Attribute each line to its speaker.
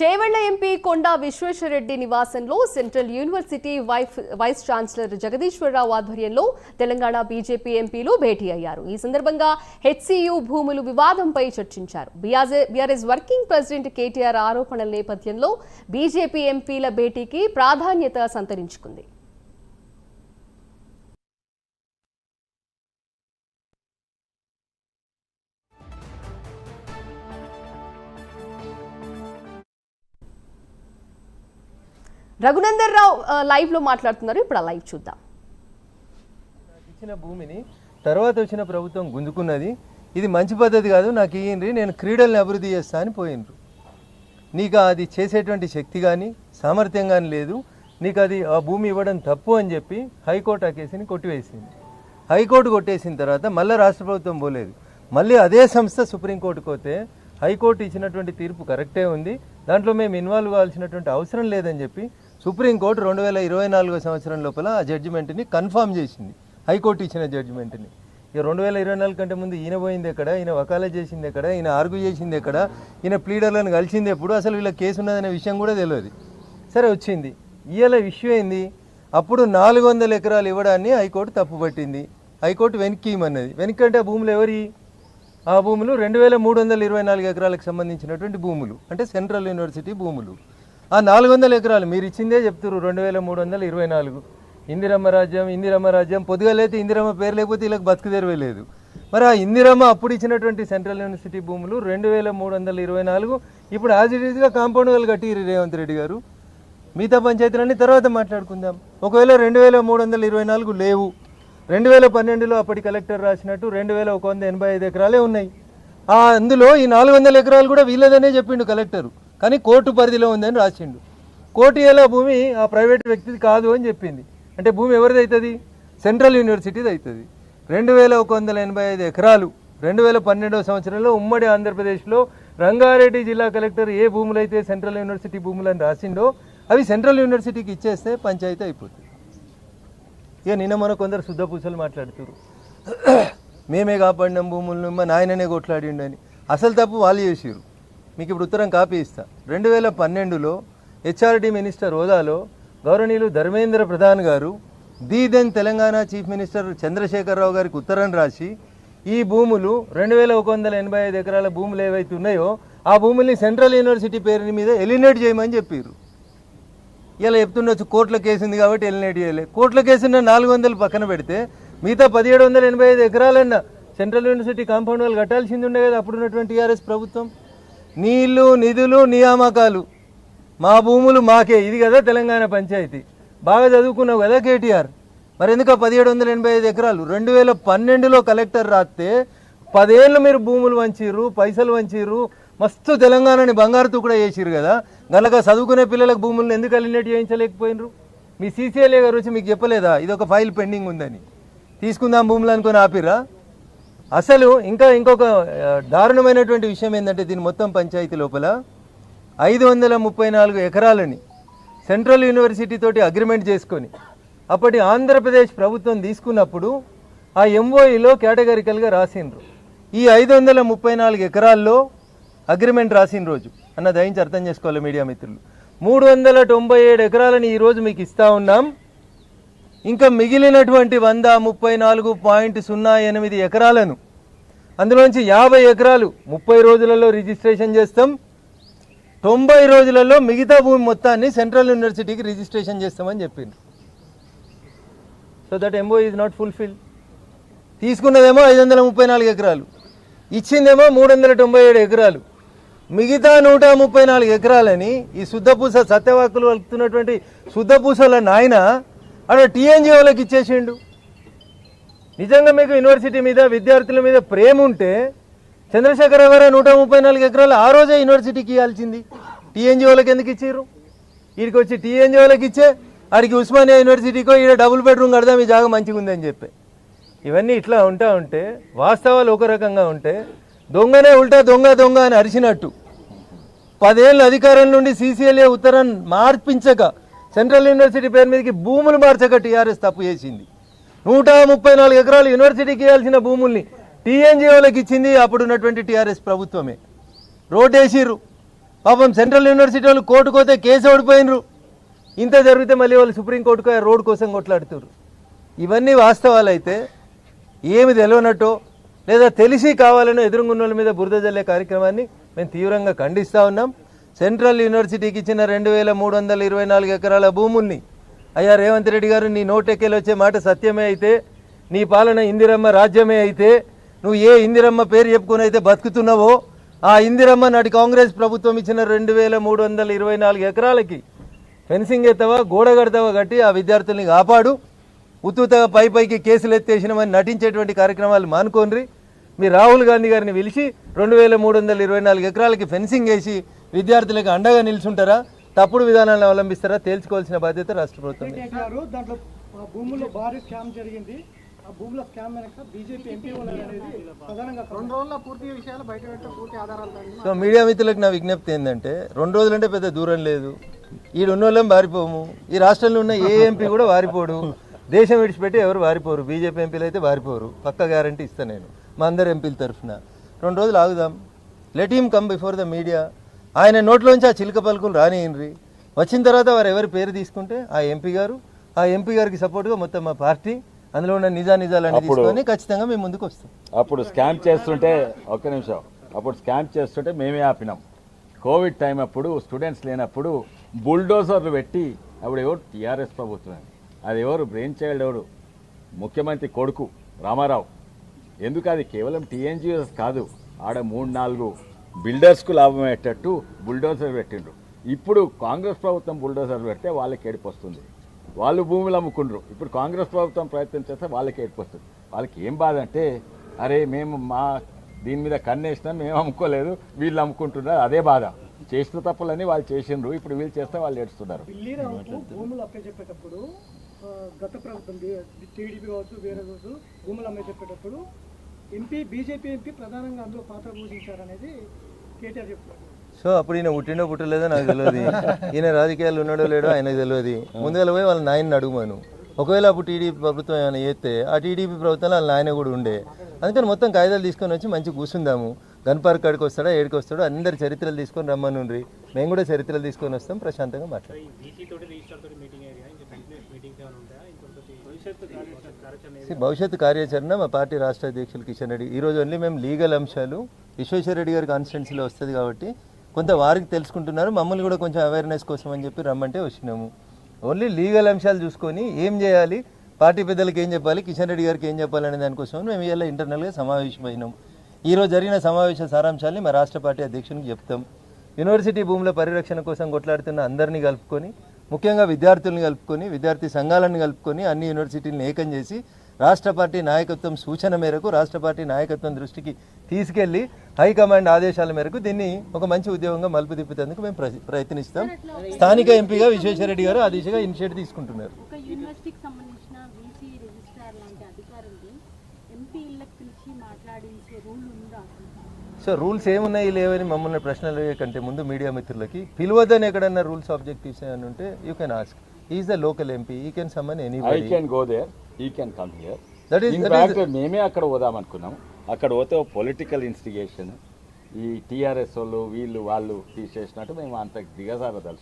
Speaker 1: Chevella MP Konda Vishweshwar Reddy నివాసంలో central university vice chancellor Jagadishwar Rao ఆధ్వర్యంలో Telangana BJP ఎంపీలు భేటీ అయ్యారు. ఈ సందర్భంగా హెచ్సియు భూములు వివాదంపై చర్చించారు. బీఆర్ఎస్ వర్కింగ్ ప్రెసిడెంట్ కేటీఆర్ ఆరోపణల నేపథ్యంలో బీజేపీ ఎంపీల భేటీకి ప్రాధాన్యత సంతరించుకుంది. రఘునందర్ రావు లైవ్ లో మాట్లాడుతున్నారు. ఇప్పుడు ఆ లైవ్ చూద్దాం.
Speaker 2: ఇచ్చిన భూమిని తర్వాత వచ్చిన ప్రభుత్వం గుంజుకున్నది. ఇది మంచి పద్ధతి కాదు, నాకు ఇయ్యండి, నేను క్రీడల్ని అభివృద్ధి చేస్తా అని పోయినరు. నీకు అది చేసేటువంటి శక్తి కానీ సామర్థ్యం కానీ లేదు, నీకు అది ఆ భూమి ఇవ్వడం తప్పు అని చెప్పి హైకోర్టు ఆ కేసుని కొట్టివేసింది. హైకోర్టు కొట్టేసిన తర్వాత మళ్ళీ రాష్ట్ర ప్రభుత్వం పోలేదు. మళ్ళీ అదే సంస్థ సుప్రీంకోర్టుకు పోతే హైకోర్టు ఇచ్చినటువంటి తీర్పు కరెక్టే ఉంది, దాంట్లో మేము ఇన్వాల్వ్ కావాల్సినటువంటి అవసరం లేదని చెప్పి సుప్రీంకోర్టు 2024 సంవత్సరం లోపల ఆ జడ్జిమెంట్ని కన్ఫర్మ్ చేసింది. హైకోర్టు ఇచ్చిన జడ్జిమెంట్ని. ఇక 2024 కంటే ముందు ఈయన పోయింది ఎక్కడ, ఈయన వకాలత్ చేసింది ఎక్కడ, ఈయన ఆర్గ్యూ చేసింది ఎక్కడ, ఈయన ప్లీడర్లను కలిసింది ఎప్పుడు, అసలు వీళ్ళ కేసు ఉన్నదనే విషయం కూడా తెలియదు. సరే వచ్చింది. ఇవాళ విషయం ఏంది, అప్పుడు 400 ఎకరాలు ఇవ్వడాన్ని హైకోర్టు తప్పుపట్టింది. హైకోర్టు వెనక్కి ఇమ్మన్నది. వెనక్కంటే ఆ భూములు ఎవరి? ఆ భూములు 2324 ఎకరాలకు సంబంధించినటువంటి భూములు, అంటే సెంట్రల్ యూనివర్సిటీ భూములు. ఆ 400 ఎకరాలు మీరు ఇచ్చిందే చెప్తారు 2324. ఇందిరమ్మ రాజ్యం పొద్దుగాలైతే ఇందిరమ్మ పేరు లేకపోతే వీళ్ళకి బతుకు తెరవేలేదు. మరి ఆ ఇందిరమ్మ అప్పుడు ఇచ్చినటువంటి సెంట్రల్ యూనివర్సిటీ భూములు 2324 ఇప్పుడు యాజ్ ఇట్ ఈజ్గా కాంపౌండ్ వాళ్ళు కట్టిరు రేవంత్ రెడ్డి గారు. మిగతా పంచాయతీలన్నీ తర్వాత మాట్లాడుకుందాం. ఒకవేళ 2324 లేవు, 2012లో అప్పటి కలెక్టర్ రాసినట్టు 2185 ఎకరాలే ఉన్నాయి. అందులో ఈ 400 ఎకరాలు కూడా వీళ్ళదనే చెప్పిండు కలెక్టరు, కానీ కోర్టు పరిధిలో ఉందని రాసిండు. కోర్టు ఎలా భూమి ఆ ప్రైవేట్ వ్యక్తిది కాదు అని చెప్పింది. అంటే భూమి ఎవరిది అవుతుంది? సెంట్రల్ యూనివర్సిటీది అవుతుంది. 2185 ఎకరాలు 2012 సంవత్సరంలో ఉమ్మడి ఆంధ్రప్రదేశ్లో రంగారెడ్డి జిల్లా కలెక్టర్ ఏ భూములు అయితే సెంట్రల్ యూనివర్సిటీ భూములు అని రాసిండో అవి సెంట్రల్ యూనివర్సిటీకి ఇచ్చేస్తే పంచాయతీ అయిపోతుంది. ఇక నిన్న మన కొందరు శుద్ధపూసలు మాట్లాడుతారు, మేమే కాపాడినాం భూములను, మా నాయననే కొట్లాడిండని. అసలు తప్పు వాళ్ళు చేసిరు. మీకు ఇప్పుడు ఉత్తరం కాపీ ఇస్తా. 2012లో హెచ్ఆర్డి మినిస్టర్ హోదాలో గౌరవనీయులు Dharmendra Pradhan garu then Telangana chief minister Chandrashekar Rao గారికి ఉత్తరం రాసి ఈ భూములు 2185 ఎకరాల భూములు ఏవైతే ఉన్నాయో ఆ భూముల్ని సెంట్రల్ యూనివర్సిటీ పేరు మీద ఎలినేట్ చేయమని చెప్పారు. ఇలా చెప్తుండొచ్చు కోర్టుల కేసు ఉంది కాబట్టి ఎలినేట్ చేయలే. కోర్టుల కేసున్న 400 పక్కన పెడితే మిగతా 1785 ఎకరాలన్నా సెంట్రల్ యూనివర్సిటీ కాంపౌండ్ వాళ్ళు కట్టాల్సింది ఉండే కదా అప్పుడున్నటువంటి టీఆర్ఎస్ ప్రభుత్వం. నీళ్లు, నిధులు, నియామకాలు మా భూములు మాకే, ఇది కదా తెలంగాణ పంచాయతీ. బాగా చదువుకున్నావు కదా కేటీఆర్, మరి ఎందుకు 1785 ఎకరాలు 2012లో కలెక్టర్ రాస్తే 10 ఏళ్ళు మీరు భూములు వంచిర్రు, పైసలు వంచిర్రు, మస్తు తెలంగాణని బంగారుతూ కూడా చేసిరు కదా. గనక చదువుకునే పిల్లలకు భూములను ఎందుకు అలినేట్ చేయించలేకపోయినరు? మీ సీసీఎల్ఏ గారు వచ్చి మీకు చెప్పలేదా ఇది ఒక ఫైల్ పెండింగ్ ఉందని, తీసుకుందాం భూములు అనుకొని ఆపిరా? అసలు ఇంకొక దారుణమైనటువంటి విషయం ఏంటంటే దీని మొత్తం పంచాయతీ లోపల 534 ఎకరాలని సెంట్రల్ యూనివర్సిటీ తోటి అగ్రిమెంట్ చేసుకొని అప్పటి ఆంధ్రప్రదేశ్ ప్రభుత్వం తీసుకున్నప్పుడు ఆ ఎంఓఈలో కేటగిరికల్గా రాసిండ్రు. ఈ 534 ఎకరాల్లో అగ్రిమెంట్ రాసిన రోజు అన్న దయించి అర్థం చేసుకోవాలి మీడియా మిత్రులు, 397 ఎకరాలని ఈరోజు మీకు ఇస్తా ఉన్నాం. ఇంకా మిగిలినటువంటి 134.08 ఎకరాలను అందులోంచి 50 ఎకరాలు 30 రోజులలో రిజిస్ట్రేషన్ చేస్తాం, 90 రోజులలో మిగతా భూమి మొత్తాన్ని సెంట్రల్ యూనివర్సిటీకి రిజిస్ట్రేషన్ చేస్తామని చెప్పిండ్రు. So that MO is not fulfil. తీసుకున్నదేమో 534 ఎకరాలు, ఇచ్చిందేమో 397 ఎకరాలు. మిగతా 134 ఎకరాలని ఈ శుద్ధపూస సత్యవాకులు వలుపుతున్నటువంటి శుద్ధపూసల నాయన అక్కడ టీఎన్జిఓలకు ఇచ్చేసిండు. నిజంగా మీకు యూనివర్సిటీ మీద విద్యార్థుల మీద ప్రేమ ఉంటే చంద్రశేఖర్ గారు 134 ఎకరాలు ఆ రోజే యూనివర్సిటీకి ఇవ్వాల్సింది. టీఎన్జిఓలకు ఎందుకు ఇచ్చారు? వీడికి వచ్చి టీఎన్జిఓలకు ఇచ్చే ఆడికి ఉస్మానియా యూనివర్సిటీకో ఈడ డబుల్ బెడ్రూమ్ కడదాం ఈ జాగా మంచిగా ఉందని చెప్పి. ఇవన్నీ ఇట్లా ఉంటే వాస్తవాలు ఒక రకంగా ఉంటే దొంగనే ఉల్టా దొంగ అని అరిచినట్టు 10 ఏళ్ళ అధికారం నుండి సీసీఎల్ఏ ఉత్తరం మార్పించక సెంట్రల్ యూనివర్సిటీ పేరు మీదకి భూములు మార్చక టీఆర్ఎస్ తప్పు చేసింది. 134 ఎకరాలు యూనివర్సిటీకి ఇవ్వాల్సిన భూముల్ని టీఎన్జిఓలకు ఇచ్చింది అప్పుడున్నటువంటి టీఆర్ఎస్ ప్రభుత్వమే. రోడ్ వేసిర్రు, పాపం సెంట్రల్ యూనివర్సిటీ వాళ్ళు కోర్టుకు పోతే కేసు ఓడిపోయినరు. ఇంత జరిగితే మళ్ళీ వాళ్ళు సుప్రీంకోర్టుకు రోడ్ కోసం కొట్లాడుతారు. ఇవన్నీ వాస్తవాలు అయితే ఏమి తెలియనట్టో లేదా తెలిసి కావాలనో ఎదురుగున్న వాళ్ళ మీద బురద జల్లే కార్యక్రమాన్ని మేము తీవ్రంగా ఖండిస్తూ ఉన్నాం. సెంట్రల్ యూనివర్సిటీకి ఇచ్చిన 2324 ఎకరాల భూముల్ని అయ్యా రేవంత్ రెడ్డి గారు, నీ నోటెక్కేలు వచ్చే మాట సత్యమే అయితే, నీ పాలన ఇందిరమ్మ రాజ్యమే అయితే, నువ్వు ఏ ఇందిరమ్మ పేరు చెప్పుకుని అయితే బతుకుతున్నావో ఆ ఇందిరమ్మ నాటి కాంగ్రెస్ ప్రభుత్వం ఇచ్చిన 2324 ఎకరాలకి ఫెన్సింగ్ ఎత్తవా, గోడ కడతావా కట్టి ఆ విద్యార్థుల్ని కాపాడు. ఉత్తుతగా పైకి కేసులు ఎత్తేసినామని నటించేటువంటి కార్యక్రమాలు మానుకోండి. మీ రాహుల్ గాంధీ గారిని పిలిచి 2324 ఎకరాలకి ఫెన్సింగ్ వేసి విద్యార్థులకు అండగా నిల్చుంటారా, తప్పుడు విధానాలను అవలంబిస్తారా తేల్చుకోవాల్సిన బాధ్యత రాష్ట్ర ప్రభుత్వం.
Speaker 3: దాంట్లో భూముల్లో భారీ స్కామ్ జరిగింది. ఆ భూముల స్కామ్ వెనక బీజేపీ ఎంపీ అనేది ప్రధానంగా 2 రోజుల్లో పూర్తి విషయాలు బయట పెట్టే పూర్తి ఆధారాలు.
Speaker 2: సో మీడియా మిత్రులకు నా విజ్ఞప్తి ఏంటంటే 2 రోజులంటే పెద్ద దూరం లేదు. ఈడున్న వాళ్ళం వారిపోము, ఈ రాష్ట్రంలో ఉన్న ఏ ఎంపీ కూడా వారిపోడు. దేశం విడిచిపెట్టి ఎవరు వారిపోరు. బీజేపీ ఎంపీలు అయితే వారిపోరు, పక్క గ్యారంటీ ఇస్తాను నేను మా అందరు ఎంపీల తరఫున. 2 రోజులు ఆగుదాం. Let him come before the media. ఆయన నోట్లోంచి ఆ చిలుక పలుకులు రానియండ్రి. వచ్చిన తర్వాత వారు ఎవరి పేరు తీసుకుంటే ఆ ఎంపీ గారికి సపోర్ట్గా మొత్తం మా పార్టీ అందులో ఉన్న నిజాలన్నీ తీసుకొని ఖచ్చితంగా మేము ముందుకు వస్తాం.
Speaker 4: అప్పుడు స్కామ్ చేస్తుంటే ఒక్క నిమిషం, అప్పుడు స్కామ్ చేస్తుంటే మేమే ఆపినాం. కోవిడ్ టైం అప్పుడు స్టూడెంట్స్ లేనప్పుడు బుల్డోజర్లు పెట్టి, అప్పుడు ఎవరు టీఆర్ఎస్ ప్రభుత్వం, అది ఎవరు బ్రెయిన్ చైల్డ్, ఎవరు ముఖ్యమంత్రి కొడుకు రామారావు. ఎందుకు అది కేవలం టీఎన్జిఓస్ కాదు, ఆడ 3-4 బిల్డర్స్కు లాభం అయ్యేటట్టు బుల్డోజర్ పెట్టిండ్రు. ఇప్పుడు కాంగ్రెస్ ప్రభుత్వం బుల్డోజర్ పెడితే వాళ్ళకి ఏడుపు వస్తుంది, వాళ్ళు భూములు అమ్ముకుండ్రు. ఇప్పుడు కాంగ్రెస్ ప్రభుత్వం ప్రయత్నం చేస్తే వాళ్ళకి ఏడుపు వస్తుంది. వాళ్ళకి ఏం బాధ అంటే, అరే మేము మా దీని మీద కన్నేసినాం, మేము అమ్ముకోలేదు, వీళ్ళు అమ్ముకుంటున్నారు, అదే బాధ. చేసిన తప్పులని వాళ్ళు చేసిండ్రు, ఇప్పుడు వీళ్ళు చేస్తే వాళ్ళు ఏడుస్తున్నారు.
Speaker 3: భూములు అప్పచెప్పేటప్పుడు గత ప్రభుత్వం టీడీపీ కావచ్చు, వేరే కావచ్చు, భూములు అమ్మేటప్పుడు బీజేపీ ఎంపీ ప్రధానంగా అందులో పాత్ర పోషించారనేది కేటీఆర్ చెప్తున్నారు.
Speaker 2: సో అప్పుడు ఈయన పుట్టిండో పుట్టలేదో నాకు తెలియదు, ఈయన రాజకీయాలు ఉన్నాడో లేడో ఆయనకు తెలియదు. ముందుగా పోయి వాళ్ళ నాయన్ని అడుగుమాను. ఒకవేళ అప్పుడు టీడీపీ ప్రభుత్వం ఏమైనా చేస్తే ఆ టీడీపీ ప్రభుత్వంలో వాళ్ళ నాయన కూడా ఉండే. అందుకని మొత్తం కాగితాలు తీసుకొని వచ్చి మంచి కూర్చుందాము. గన్ పార్క్ కాడికి వస్తాడా, ఏడికి వస్తాడో అందరి చరిత్రలు తీసుకొని రమ్మనుండ్రి. మేము కూడా చరిత్రలు తీసుకొని వస్తాం, ప్రశాంతంగా మాట్లాడతాం. భవిష్యత్తు కార్యాచరణ మా పార్టీ రాష్ట్ర అధ్యక్షులు కిషన్ రెడ్డి ఈరోజు ఓన్లీ మేము లీగల్ అంశాలు విశ్వేశ్వర రెడ్డి గారి కాన్స్టిట్యున్సీలో వస్తుంది కాబట్టి కొంత వారికి తెలుసుకుంటున్నారు, మమ్మల్ని కూడా కొంచెం అవేర్నెస్ కోసం అని చెప్పి రమ్మంటే వచ్చినాము. ఓన్లీ లీగల్ అంశాలు చూసుకొని ఏం చేయాలి, పార్టీ పెద్దలకు ఏం చెప్పాలి, కిషన్ రెడ్డి గారికి ఏం చెప్పాలనే దానికోసం మేము ఇలా ఇంటర్నల్గా సమావేశమైనాం. ఈరోజు జరిగిన సమావేశ సారాంశాన్ని మా రాష్ట్ర పార్టీ అధ్యక్షునికి చెప్తాం. యూనివర్సిటీ భూముల పరిరక్షణ కోసం కొట్లాడుతున్న అందరినీ కలుపుకొని, ముఖ్యంగా విద్యార్థులను కలుపుకొని, విద్యార్థి సంఘాలను కలుపుకొని అన్ని యూనివర్సిటీలను ఏకం చేసి రాష్ట్ర పార్టీ నాయకత్వం సూచన మేరకు రాష్ట్ర పార్టీ నాయకత్వం దృష్టికి తీసుకెళ్లి హైకమాండ్ ఆదేశాల మేరకు దీన్ని ఒక మంచి ఉద్యోగంగా మలుపు తిప్పేందుకు మేము ప్రయత్నిస్తాం. స్థానిక ఎంపీగా విశ్వేశ్వర రెడ్డి గారు ఆ దిశగా ఇనిషియేటివ్ తీసుకుంటున్నారు. సో రూల్స్ ఏమున్నాయి లేవని మమ్మల్ని ప్రశ్నలు కంటే ముందు మీడియా మిత్రులకి పిలవద్దని ఎక్కడన్నా రూల్స్ ఆబ్జెక్టివ్స్ అని ఉంటే you can ask. Is the local MP, he can summon anybody.
Speaker 4: I can go there, he can come here. మేమే అక్కడ పోదాం అనుకున్నాం. అక్కడ పోతే పొలిటికల్ ఇన్స్టిగేషన్, ఈ టీఆర్ఎస్ వాళ్ళు వీళ్ళు తీసేసినట్టు మేము అంత దిగజారదలుచుకున్నాం.